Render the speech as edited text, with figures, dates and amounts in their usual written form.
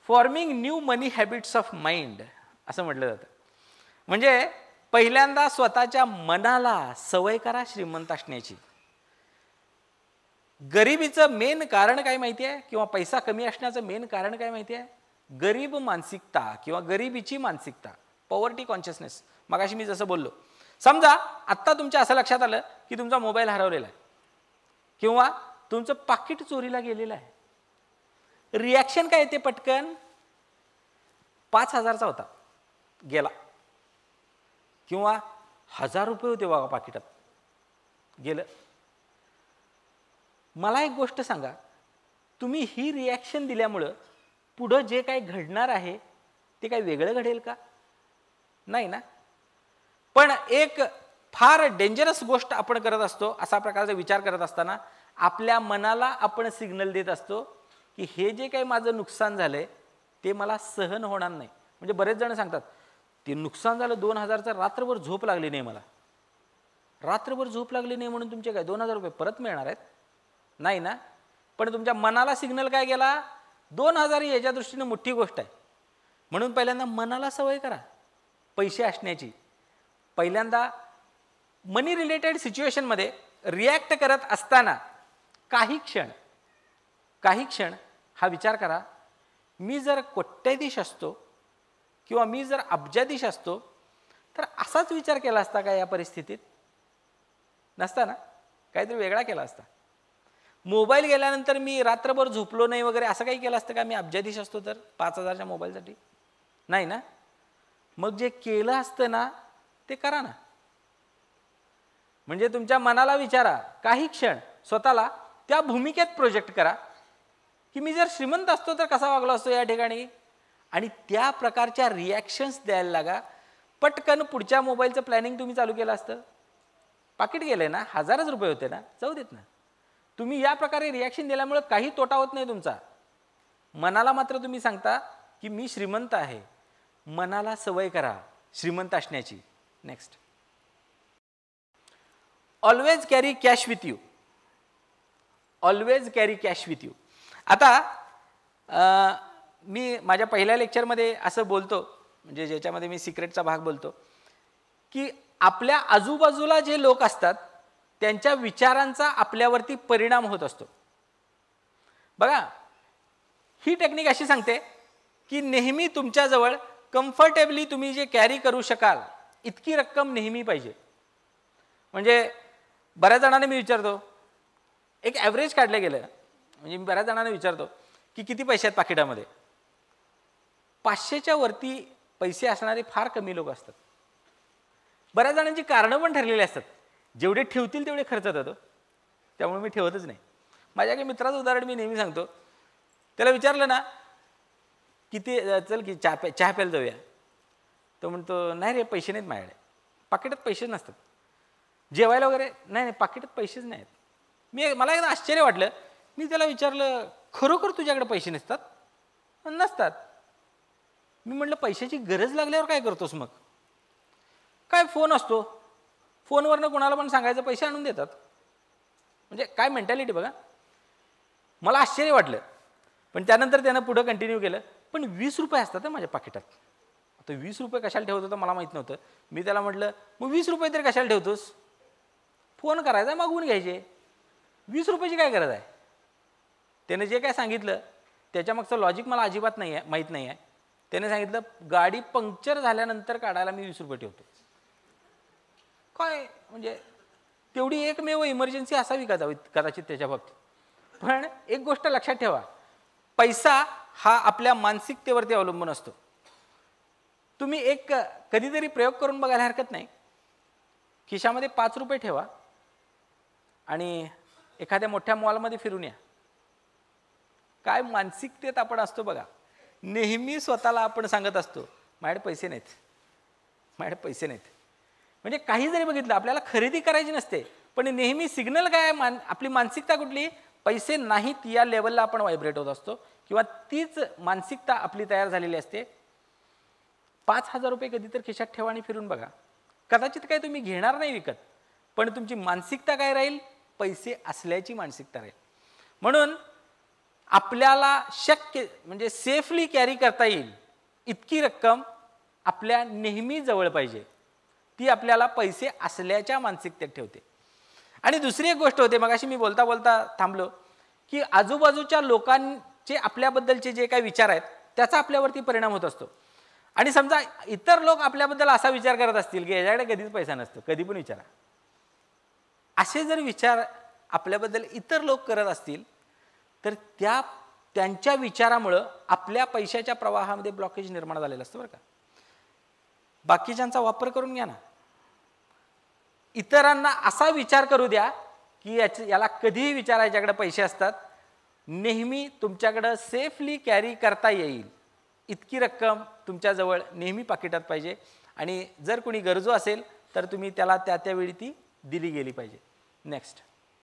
Forming new money habits of mind असं म्हटलं जातं. म्हणजे पहिल्यांदा स्वतःच्या मनाला सवय करा श्रीमंत असण्याची. गरिबीचं मेन कारण काय माहिती आहे, किंवा पैसा कमी असण्याचं मेन कारण काय माहिती आहे? गरीब मानसिकता किंवा गरिबीची मानसिकता, पॉवर्टी कॉन्शियसनेस. मगाशी मी जसं बोललो, समजा आत्ता तुमच्या असं लक्षात आलं की तुमचा मोबाईल हरवलेला आहे किंवा तुमचं पाकिट चोरीला गेलेलं आहे. रिॲक्शन काय येते पटकन? 5,000चा होता गेला, किंवा 1,000 रुपये होते बघा पाकिटात, गेलं. मला एक गोष्ट सांगा, तुम्ही ही रिॲक्शन दिल्यामुळं पुढं जे काही घडणार आहे ते काही वेगळं घडेल का? नाही ना. पण एक फार डेंजरस गोष्ट आपण करत असतो. असा प्रकारचा विचार करत असताना आपल्या मनाला आपण सिग्नल देत असतो की हे जे काही माझं नुकसान झालंय ते मला सहन होणार नाही. म्हणजे बरेच जण सांगतात ते नुकसान झालं 2,000चं, रात्रभर झोप लागली नाही मला. रात्रभर झोप लागली नाही म्हणून तुमचे काय 2,000 रुपये परत मिळणार आहेत? नाही ना. पण तुमच्या मनाला सिग्नल काय गेला? 2,000 ही याच्या दृष्टीने मोठी गोष्ट आहे. म्हणून पहिल्यांदा मनाला सवय करा पैसे असण्याची. पहिल्यांदा मनी रिलेटेड सिच्युएशनमध्ये रिॲक्ट करत असताना काही क्षण हा विचार करा, मी जर कोट्याधीश असतो किंवा मी जर अब्जाधीश असतो तर असाच विचार केला असता का या परिस्थितीत? नसता ना, काहीतरी वेगळा केला असता. मोबाईल गेल्यानंतर मी रात्रभर झोपलो नाही वगैरे असं काही केलं असतं का मी अब्जाधीश असतो तर 5,000च्या मोबाईलसाठी? नाही ना. मग जे केलं असतं ना ते करा ना. म्हणजे तुमच्या मनाला विचारा, काही क्षण स्वतःला त्या भूमिकेत प्रोजेक्ट करा की मी जर श्रीमंत असतो तर कसा वागलो असतो या ठिकाणी, आणि त्या प्रकारच्या रिॲक्शन्स द्यायला लागा. पटकन पुढच्या मोबाईलचं प्लॅनिंग तुम्ही चालू केलं असतं. पाकिट गेले ना, 1,000च रुपये होते ना, जाऊ देत ना. तुम्ही या प्रकारे रिॲक्शन दिल्यामुळे काही तोटा होत नाही तुमचा. मनाला मात्र तुम्ही सांगता की मी श्रीमंत आहे. मनाला सवय करा श्रीमंत असण्याची. Next, always carry cash with you. Always carry cash with you. आता मी माझ्या पहिल्या लेक्चरमध्ये असं बोलतो, म्हणजे ज्याच्यामध्ये मी सिक्रेटचा भाग बोलतो, की आपल्या आजूबाजूला जे लोक असतात त्यांच्या विचारांचा आपल्यावरती परिणाम होत असतो. बघा, ही टेक्निक अशी सांगते की नेहमी तुमच्याजवळ कम्फर्टेबली तुम्ही जे कॅरी करू शकाल इतकी रक्कम नेहमी पाहिजे. म्हणजे बऱ्याच जणांना मी विचारतो, एक ॲव्हरेज काढलं गेलं, म्हणजे मी बऱ्याच जणांना विचारतो की किती पैसे आहेत पाकिटामध्ये. 500च्या वरती पैसे असणारे फार कमी लोक असतात. बऱ्याच जणांची कारणं पण ठरलेली असतात, जेवढे ठेवतील तेवढे खर्च होतो, त्यामुळे मी ठेवतच नाही. माझ्या काही मित्राचं उदाहरण मी नेहमी सांगतो. त्याला विचारलं ना किती, चल की चहा प्यायला जाऊया, तो म्हणतो नाही रे पैसे नाहीत माझ्याकडे. पाकिटात पैसे नसतात. जेवायला वगैरे नाही, पाकिटात पैसेच नाहीत. मला एकदा आश्चर्य वाटलं. मी त्याला विचारलं, खरोखर तुझ्याकडे पैसे नसतात? नसतात. मी म्हटलं पैशाची गरज लागल्यावर काय करतोस मग? काय फोन असतो, फोनवरनं कोणाला पण सांगायचं पैसे आणून देतात. म्हणजे काय मेंटॅलिटी बघा. मला आश्चर्य वाटलं. पण त्यानंतर त्यानं पुढं कंटिन्यू केलं, पण 20 रुपये असतात ना माझ्या पाकिटात. आता 20 रुपये कशाला ठेवत होतं मला माहीत नव्हतं. मी त्याला म्हटलं मग 20 रुपये तरी कशाला ठेवतोस? फोन करायचा, मागवून घ्यायचे. 20 रुपयाची काय गरज आहे? त्याने जे काय सांगितलं त्याच्यामागचं लॉजिक मला अजिबात नाही आहे, माहीत नाही आहे. त्याने सांगितलं गाडी पंक्चर झाल्यानंतर काढायला मी 20 रुपये ठेवतो. काय म्हणजे तेवढी एकमेव इमर्जन्सी असावी का कदाचित त्याच्या बाबतीत. पण एक गोष्ट लक्षात ठेवा, पैसा हा आपल्या मानसिकतेवरती अवलंबून असतो. तुम्ही एक कधीतरी प्रयोग करून बघायला हरकत नाही. खिशामध्ये 5 रुपये ठेवा आणि एखाद्या मोठ्या मॉलमध्ये फिरून या. काय मानसिकतेत आपण असतो बघा. नेहमी स्वतःला आपण सांगत असतो माझ्याकडे पैसे नाहीत, माझ्याकडे पैसे नाहीत. म्हणजे काही जरी बघितलं, आपल्याला खरेदी करायची नसते, पण नेहमी सिग्नल काय, आपली मानसिकता कुठली, पैसे नाहीत या लेवलला आपण व्हायब्रेट होत असतो, किंवा तीच मानसिकता आपली तयार झालेली असते. 5,000 रुपये कधी तर खिशात ठेवा आणि फिरून बघा. कदाचित काय तुम्ही घेणार नाही विकत, पण तुमची मानसिकता काय राहील? पैसे असल्याची मानसिकता राहील. म्हणून आपल्याला शक्य म्हणजे सेफली कॅरी करता येईल इतकी रक्कम आपल्या नेहमी जवळ पाहिजे. ती आपल्याला पैसे असल्याच्या मानसिकतेत ठेवते. आणि दुसरी एक गोष्ट होते, मगाशी मी बोलता बोलता थांबलो, की आजूबाजूच्या लोकांचे आपल्याबद्दलचे जे काही विचार आहेत त्याचा आपल्यावरती परिणाम होत असतो. आणि समजा इतर लोक आपल्याबद्दल असा विचार करत असतील की याच्याकडे कधीच पैसा नसतो, कधी पण विचारा, असे जर विचार आपल्याबद्दल इतर लोक करत असतील तर त्यांच्या विचारामुळं आपल्या पैशाच्या प्रवाहामध्ये ब्लॉकेज निर्माण झालेलं असतं बरं का. बाकीच्यांचा वापर करून घ्या ना. इतरांना असा विचार करू द्या की याला कधीही विचारा याच्याकडे पैसे असतात, नेहमी तुमच्याकडं सेफली कॅरी करता येईल इतकी रक्कम तुमच्याजवळ नेहमी पाकिटात पाहिजे. आणि जर कोणी गरजू असेल तर तुम्ही त्याला त्या त्यावेळी ती दिली गेली पाहिजे. नेक्स्ट.